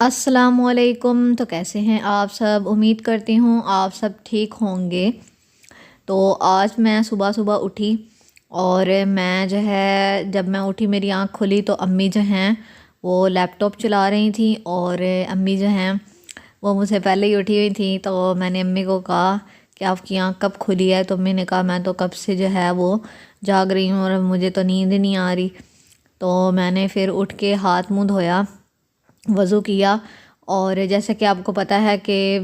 अस्सलामुअलैकुम। तो कैसे हैं आप सब? उम्मीद करती हूँ आप सब ठीक होंगे। तो आज मैं सुबह सुबह उठी और मैं जो है जब मैं उठी मेरी आँख खुली तो अम्मी जो हैं वो लैपटॉप चला रही थी और अम्मी जो हैं वो मुझसे पहले ही उठी हुई थी। तो मैंने अम्मी को कहा कि आपकी आँख कब खुली है? तो अम्मी ने कहा मैं तो कब से जो है वो जाग रही हूँ और मुझे तो नींद नहीं आ रही। तो मैंने फिर उठ के हाथ मुँह धोया, वज़ू किया और जैसे कि आपको पता है कि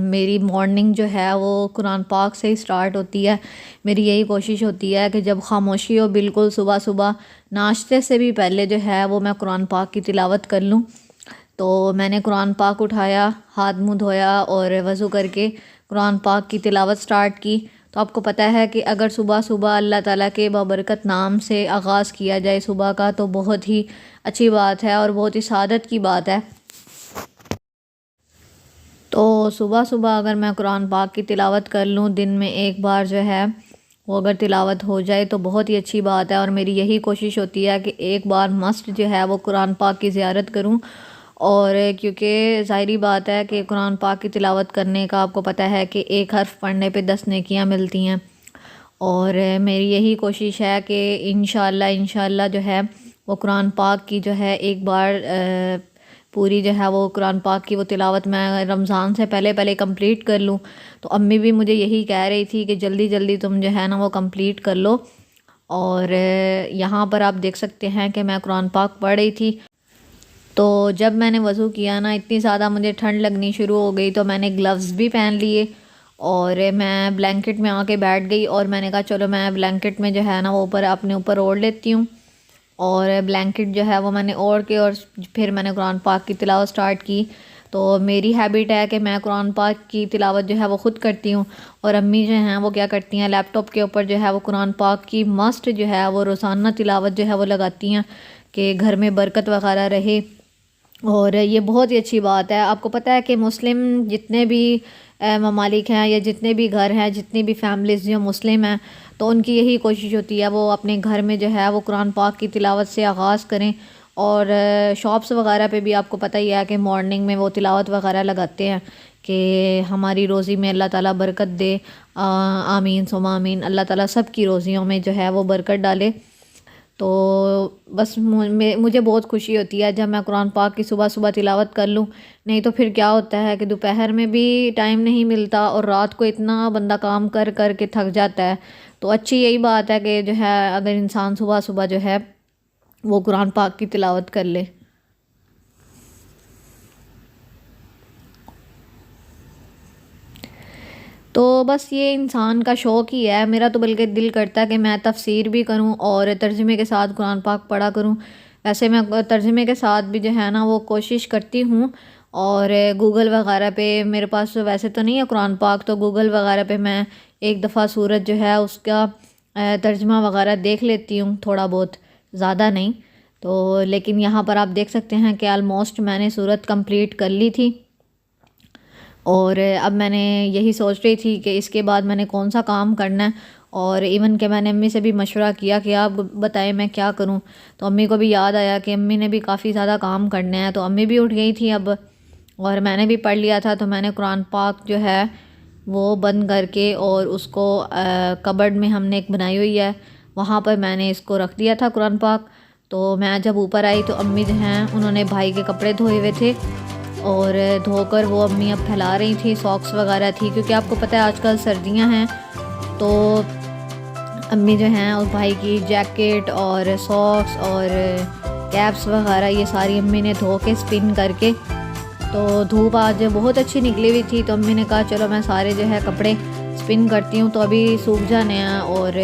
मेरी मॉर्निंग जो है वो कुरान पाक से ही स्टार्ट होती है। मेरी यही कोशिश होती है कि जब खामोशी हो बिल्कुल सुबह सुबह नाश्ते से भी पहले जो है वो मैं कुरान पाक की तिलावत कर लूँ। तो मैंने कुरान पाक उठाया, हाथ मुँह धोया और वज़ू करके कुरान पाक की तिलावत स्टार्ट की। तो आपको पता है कि अगर सुबह सुबह अल्लाह ताला के बाबरकत नाम से आगाज़ किया जाए सुबह का तो बहुत ही अच्छी बात है और बहुत ही सादत की बात है। तो सुबह सुबह अगर मैं कुरान पाक की तिलावत कर लूँ दिन में एक बार जो है वो अगर तिलावत हो जाए तो बहुत ही अच्छी बात है। और मेरी यही कोशिश होती है कि एक बार मस्ट जो है वो कुरान पाक की ज़ियारत करूँ। और क्योंकि ज़ाहिरी बात है कि कुरान पाक की तिलावत करने का आपको पता है कि एक हर्फ़ पढ़ने पे 10 नेकियां मिलती हैं। और मेरी यही कोशिश है कि इंशाअल्लाह जो है वो कुरान पाक की जो है एक बार पूरी जो है वो कुरान पाक की वो तिलावत मैं रमज़ान से पहले पहले कंप्लीट कर लूँ। तो अम्मी भी मुझे यही कह रही थी कि जल्दी जल्दी तुम जो है ना वो कंप्लीट कर लो। और यहाँ पर आप देख सकते हैं कि मैं कुरान पाक पढ़ रही थी। तो जब मैंने वज़ू किया ना इतनी ज़्यादा मुझे ठंड लगनी शुरू हो गई तो मैंने ग्लव्स भी पहन लिए और मैं ब्लैंकेट में आके बैठ गई और मैंने कहा चलो मैं ब्लैंकेट में जो है ना वो ऊपर अपने ऊपर ओढ़ लेती हूँ। और ब्लैंकेट जो है वो मैंने ओढ़ के और फिर मैंने कुरान पाक की तिलावत स्टार्ट की। तो मेरी हैबिट है कि मैं कुरान पाक की तिलावत जो है वो ख़ुद करती हूँ और अम्मी जो हैं वो क्या करती हैं लैपटॉप के ऊपर जो है वो कुरान पाक की मस्ट जो है वो रोज़ाना तिलावत जो है वो लगाती हैं कि घर में बरकत वगैरह रहे। और ये बहुत ही अच्छी बात है। आपको पता है कि मुस्लिम जितने भी ममालिक हैं या जितने भी घर हैं जितनी भी फैमिलीज़ जो मुस्लिम हैं तो उनकी यही कोशिश होती है वो अपने घर में जो है वो कुरान पाक की तिलावत से आगाज़ करें। और शॉप्स वगैरह पे भी आपको पता ही है कि मॉर्निंग में वो तिलावत वगैरह लगाते हैं कि हमारी रोज़ी में अल्लाह ताला बरकत दे। आमीन सुमा आमीन। अल्लाह ताला सब की रोज़ियों में जो है वो बरकत डाले। तो बस मुझे बहुत खुशी होती है जब मैं कुरान पाक की सुबह सुबह तिलावत कर लूँ। नहीं तो फिर क्या होता है कि दोपहर में भी टाइम नहीं मिलता और रात को इतना बंदा काम कर कर के थक जाता है। तो अच्छी यही बात है कि जो है अगर इंसान सुबह सुबह जो है वो कुरान पाक की तिलावत कर ले। तो बस ये इंसान का शौक़ ही है। मेरा तो बल्कि दिल करता है कि मैं तफ़सीर भी करूं और तर्जुमे के साथ कुरान पाक पढ़ा करूं। वैसे मैं तर्जुमे के साथ भी जो है ना वो कोशिश करती हूँ। और गूगल वगैरह पे मेरे पास तो वैसे तो नहीं है कुरान पाक तो गूगल वगैरह पे मैं एक दफ़ा सूरत जो है उसका तर्जुमा वगैरह देख लेती हूँ थोड़ा बहुत, ज़्यादा नहीं। तो लेकिन यहाँ पर आप देख सकते हैं कि आलमोस्ट मैंने सूरत कंप्लीट कर ली थी। और अब मैंने यही सोच रही थी कि इसके बाद मैंने कौन सा काम करना है। और इवन के मैंने अम्मी से भी मशवरा किया कि आप बताएं मैं क्या करूं। तो अम्मी को भी याद आया कि अम्मी ने भी काफ़ी ज़्यादा काम करने हैं तो अम्मी भी उठ गई थी अब। और मैंने भी पढ़ लिया था तो मैंने कुरान पाक जो है वो बंद करके और उसको कबर्ड में हमने एक बनाई हुई है वहाँ पर मैंने इसको रख दिया था कुरान पाक। तो मैं जब ऊपर आई तो अम्मी जो हैं उन्होंने भाई के कपड़े धोए हुए थे और धोकर वो अम्मी अब फैला रही थी, सॉक्स वगैरह थी क्योंकि आपको पता है आजकल सर्दियां हैं। तो अम्मी जो हैं उस भाई की जैकेट और सॉक्स और कैप्स वगैरह ये सारी अम्मी ने धो के स्पिन करके। तो धूप आज बहुत अच्छी निकली हुई थी तो अम्मी ने कहा चलो मैं सारे जो है कपड़े स्पिन करती हूँ तो अभी सूख जाने हैं और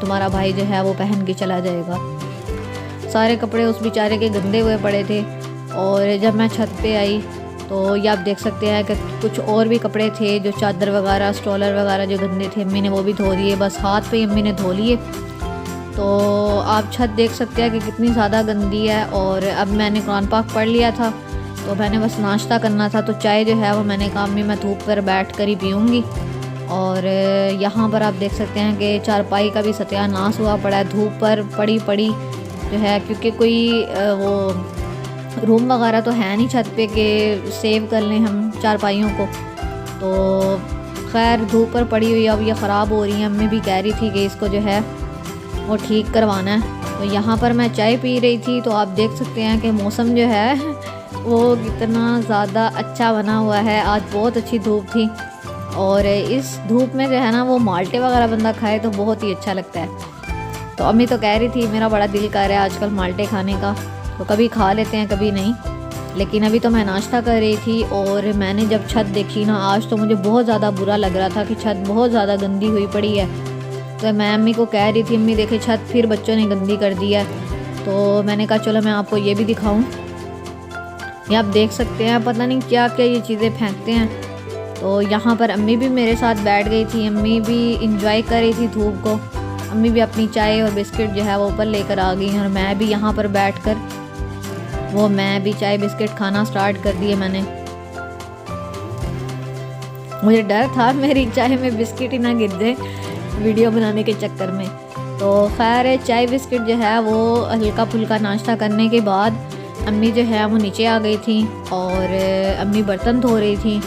तुम्हारा भाई जो है वो पहन के चला जाएगा। सारे कपड़े उस बेचारे के गंदे हुए पड़े थे। और जब मैं छत पे आई तो ये आप देख सकते हैं कि कुछ और भी कपड़े थे जो चादर वगैरह स्टॉलर वगैरह जो गंदे थे अम्मी ने वो भी धो दिए, बस हाथ पे ही अम्मी ने धो लिए। तो आप छत देख सकते हैं कि कितनी ज़्यादा गंदी है। और अब मैंने कुरान पाक पढ़ लिया था तो मैंने बस नाश्ता करना था तो चाय जो है वो मैंने कहा अम्मी मैं धूप पर बैठ कर ही पीऊँगी। और यहाँ पर आप देख सकते हैं कि चारपाई का भी सत्यानाश हुआ पड़ा है धूप पर पड़ी पड़ी जो है क्योंकि कोई वो रूम वगैरह तो है नहीं छत पे कि सेव कर लें हम चारपाइयों को। तो खैर धूप पर पड़ी हुई अब ये ख़राब हो रही है। अम्मी भी कह रही थी कि इसको जो है वो ठीक करवाना है। तो यहाँ पर मैं चाय पी रही थी, तो आप देख सकते हैं कि मौसम जो है वो कितना ज़्यादा अच्छा बना हुआ है। आज बहुत अच्छी धूप थी और इस धूप में जो है ना वो माल्टे वगैरह बंदा खाए तो बहुत ही अच्छा लगता है। तो अम्मी तो कह रही थी मेरा बड़ा दिल कर रहा है आजकल माल्टे खाने का, तो कभी खा लेते हैं कभी नहीं। लेकिन अभी तो मैं नाश्ता कर रही थी और मैंने जब छत देखी ना आज तो मुझे बहुत ज़्यादा बुरा लग रहा था कि छत बहुत ज़्यादा गंदी हुई पड़ी है। तो मैं अम्मी को कह रही थी अम्मी देखे छत फिर बच्चों ने गंदी कर दी है। तो मैंने कहा चलो मैं आपको ये भी दिखाऊं। ये आप देख सकते हैं पता नहीं क्या क्या ये चीज़ें फेंकते हैं। तो यहाँ पर अम्मी भी मेरे साथ बैठ गई थी, अम्मी भी इंजॉय कर रही थी धूप को। अम्मी भी अपनी चाय और बिस्किट जो है वो ऊपर लेकर आ गई और मैं भी यहाँ पर बैठकर मैं भी चाय बिस्किट खाना स्टार्ट कर दिए मैंने। मुझे डर था मेरी चाय में बिस्किट ही ना गिर जाए वीडियो बनाने के चक्कर में। तो खैर चाय बिस्किट जो है वो हल्का फुल्का नाश्ता करने के बाद अम्मी जो है वो नीचे आ गई थी और अम्मी बर्तन धो रही थी।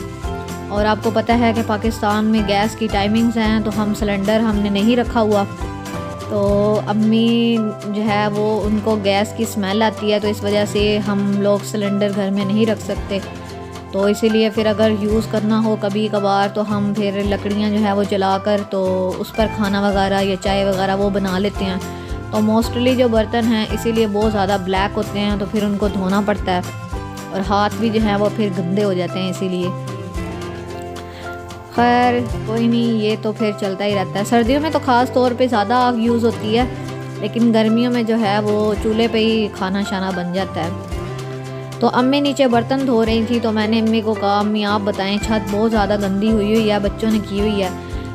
और आपको पता है कि पाकिस्तान में गैस की टाइमिंग्स हैं, तो हम सिलेंडर हमने नहीं रखा हुआ। तो अम्मी जो है वो उनको गैस की स्मेल आती है, तो इस वजह से हम लोग सिलेंडर घर में नहीं रख सकते। तो इसीलिए फिर अगर यूज़ करना हो कभी कभार तो हम फिर लकड़ियाँ जो है वो जलाकर तो उस पर खाना वगैरह या चाय वगैरह वो बना लेते हैं। तो मोस्टली जो बर्तन हैं इसीलिए बहुत ज़्यादा ब्लैक होते हैं, तो फिर उनको धोना पड़ता है और हाथ भी जो है वो फिर गंदे हो जाते हैं इसीलिए। खैर कोई नहीं, ये तो फिर चलता ही रहता है। सर्दियों में तो ख़ास तौर पे ज़्यादा आग यूज़ होती है, लेकिन गर्मियों में जो है वो चूल्हे पे ही खाना शाना बन जाता है। तो अम्मी नीचे बर्तन धो रही थी, तो मैंने अम्मी को कहा अम्मी आप बताएं छत बहुत ज़्यादा गंदी हुई है, बच्चों ने की हुई है।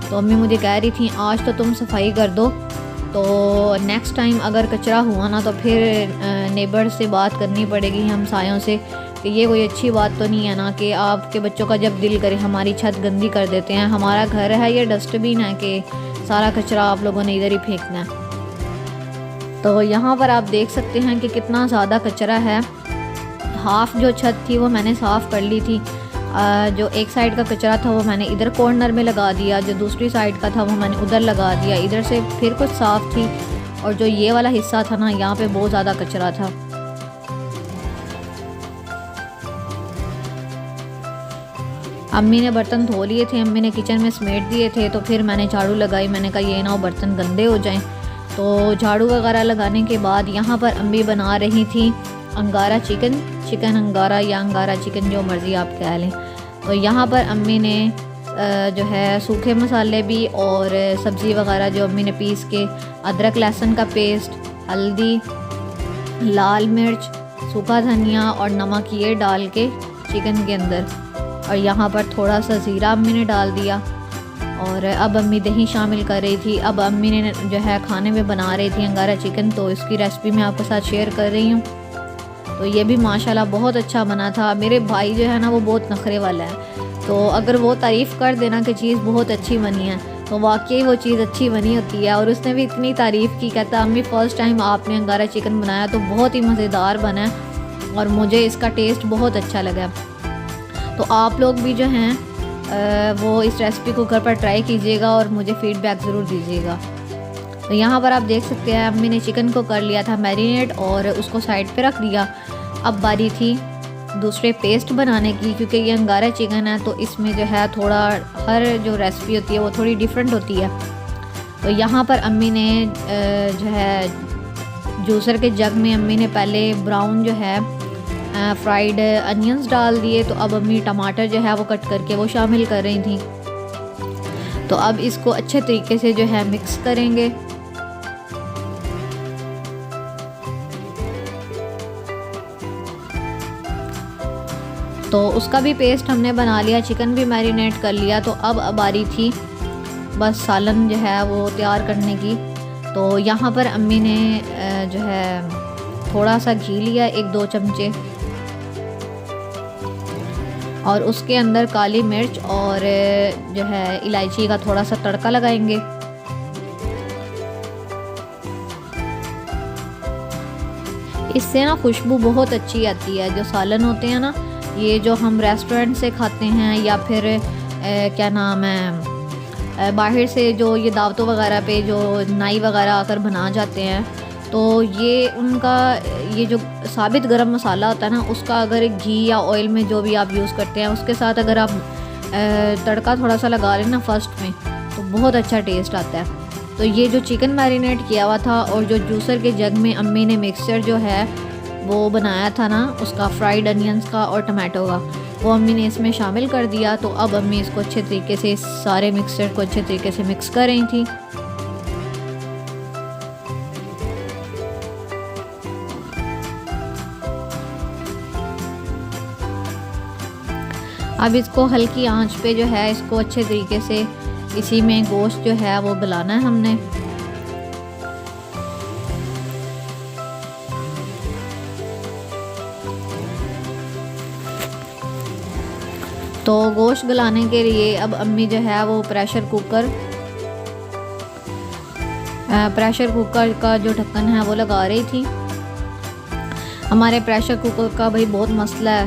तो अम्मी मुझे कह रही थी आज तो तुम सफाई कर दो, तो नेक्स्ट टाइम अगर कचरा हुआ ना तो फिर नेबर से बात करनी पड़ेगी हमसायों से कि ये कोई अच्छी बात तो नहीं है ना कि आपके बच्चों का जब दिल करे हमारी छत गंदी कर देते हैं। हमारा घर है, ये डस्टबिन है कि सारा कचरा आप लोगों ने इधर ही फेंकना है। तो यहाँ पर आप देख सकते हैं कि कितना ज़्यादा कचरा है। हाफ़ जो छत थी वो मैंने साफ़ कर ली थी। जो एक साइड का कचरा था वो मैंने इधर कॉर्नर में लगा दिया, जो दूसरी साइड का था वो मैंने उधर लगा दिया। इधर से फिर कुछ साफ़ थी और जो ये वाला हिस्सा था ना यहाँ पे बहुत ज़्यादा कचरा था। अम्मी ने बर्तन धो लिए थे, अम्मी ने किचन में समेट दिए थे, तो फिर मैंने झाड़ू लगाई। मैंने कहा ये ना हो बर्तन गंदे हो जाएं। तो झाड़ू वगैरह लगाने के बाद यहाँ पर अम्मी बना रही थी अंगारा चिकन अंगारा या अंगारा चिकन जो मर्ज़ी आप कह लें। तो यहाँ पर अम्मी ने जो है सूखे मसाले भी और सब्ज़ी वगैरह जो अम्मी ने पीस के, अदरक लहसुन का पेस्ट, हल्दी, लाल मिर्च, सूखा धनिया और नमक ये डाल के चिकन के अंदर, और यहाँ पर थोड़ा सा ज़ीरा अम्मी ने डाल दिया। और अब अम्मी दही शामिल कर रही थी। अब अम्मी ने जो है खाने में बना रही थी अंगारा चिकन, तो इसकी रेसिपी मैं आपके साथ शेयर कर रही हूँ। तो ये भी माशाल्लाह बहुत अच्छा बना था। मेरे भाई जो है ना वो बहुत नखरे वाला है, तो अगर वो तारीफ़ कर देना कि चीज़ बहुत अच्छी बनी है तो वाकई वो चीज़ अच्छी बनी होती है। और उसने भी इतनी तारीफ़ की, कहता अम्मी फ़र्स्ट टाइम आपने अंगारा चिकन बनाया तो बहुत ही मज़ेदार बना है और मुझे इसका टेस्ट बहुत अच्छा लगा। तो आप लोग भी जो हैं वो इस रेसिपी को घर पर ट्राई कीजिएगा और मुझे फ़ीडबैक ज़रूर दीजिएगा। तो यहाँ पर आप देख सकते हैं अम्मी ने चिकन को कर लिया था मैरिनेट और उसको साइड पे रख दिया। अब बारी थी दूसरे पेस्ट बनाने की, क्योंकि ये अंगारा चिकन है तो इसमें जो है थोड़ा हर जो रेसिपी होती है वो थोड़ी डिफरेंट होती है। तो यहाँ पर अम्मी ने जो है जूसर के जग में अम्मी ने पहले ब्राउन जो है फ्राइड अनियंस डाल दिए। तो अब अम्मी टमाटर जो है वो कट करके वो शामिल कर रही थी। तो अब इसको अच्छे तरीके से जो है मिक्स करेंगे। तो उसका भी पेस्ट हमने बना लिया, चिकन भी मैरिनेट कर लिया। तो अब बारी थी बस सालन जो है वो तैयार करने की। तो यहाँ पर अम्मी ने जो है थोड़ा सा घी लिया, 1-2 चमचे, और उसके अंदर काली मिर्च और जो है इलायची का थोड़ा सा तड़का लगाएंगे। इससे ना खुशबू बहुत अच्छी आती है। जो सालन होते हैं ना, ये जो हम रेस्टोरेंट से खाते हैं या फिर क्या नाम है, बाहर से जो ये दावतों वगैरह पे जो नाई वगैरह आकर बना जाते हैं, तो ये उनका ये जो साबित गरम मसाला होता है ना, उसका अगर घी या ऑयल में जो भी आप यूज़ करते हैं उसके साथ अगर आप तड़का थोड़ा सा लगा लें ना फर्स्ट में, तो बहुत अच्छा टेस्ट आता है। तो ये जो चिकन मैरिनेट किया हुआ था और जो जूसर के जग में अम्मी ने मिक्सचर जो है वो बनाया था ना, उसका फ्राइड अनियंस का और टमाटो का, वो अम्मी ने इसमें शामिल कर दिया। तो अब अम्मी इसको अच्छे तरीके से, सारे मिक्सचर को अच्छे तरीके से मिक्स कर रही थी। अब इसको हल्की आंच पे जो है इसको अच्छे तरीके से इसी में गोश्त जो है वो गलाना है हमने। तो गोश्त गलाने के लिए अब अम्मी जो है वो प्रेशर कुकर का जो ढक्कन है वो लगा रही थी। हमारे प्रेशर कुकर का भाई बहुत मसला है,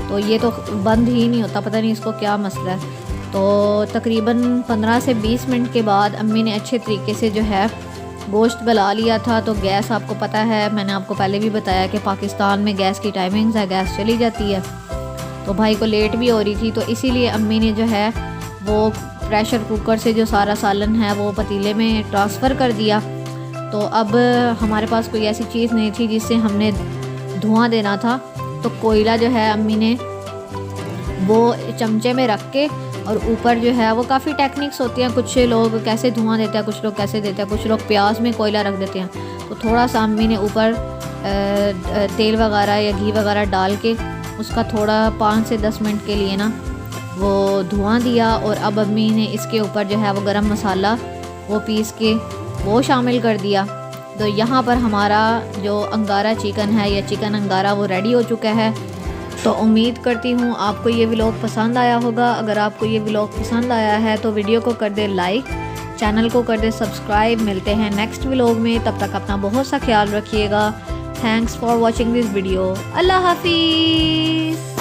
तो ये तो बंद ही नहीं होता, पता नहीं इसको क्या मसला है। तो तकरीबन 15 से 20 मिनट के बाद अम्मी ने अच्छे तरीके से जो है गोश्त गला लिया था। तो गैस आपको पता है, मैंने आपको पहले भी बताया कि पाकिस्तान में गैस की टाइमिंग्स है, गैस चली जाती है। तो भाई को लेट भी हो रही थी, तो इसीलिए अम्मी ने जो है वो प्रेशर कुकर से जो सारा सालन है वो पतीले में ट्रांसफ़र कर दिया। तो अब हमारे पास कोई ऐसी चीज़ नहीं थी जिससे हमने धुआं देना था, तो कोयला जो है अम्मी ने वो चमचे में रख के और ऊपर जो है वो काफ़ी टेक्निक्स होती हैं, कुछ लोग कैसे धुआं देते हैं, कुछ लोग कैसे देते हैं, कुछ लोग प्याज में कोयला रख देते हैं। तो थोड़ा सा अम्मी ने ऊपर तेल वगैरह या घी वगैरह डाल के उसका थोड़ा 5 से 10 मिनट के लिए ना वो धुआं दिया। और अब अम्मी ने इसके ऊपर जो है वो गरम मसाला वो पीस के वो शामिल कर दिया। तो यहाँ पर हमारा जो अंगारा चिकन है या चिकन अंगारा वो रेडी हो चुका है। तो उम्मीद करती हूँ आपको ये व्लॉग पसंद आया होगा। अगर आपको ये व्लॉग पसंद आया है तो वीडियो को कर दे लाइक, चैनल को कर दे सब्सक्राइब। मिलते हैं नेक्स्ट व्लॉग में, तब तक अपना बहुत सा ख्याल रखिएगा। Thanks for watching this video. अल्लाह हाफिज़।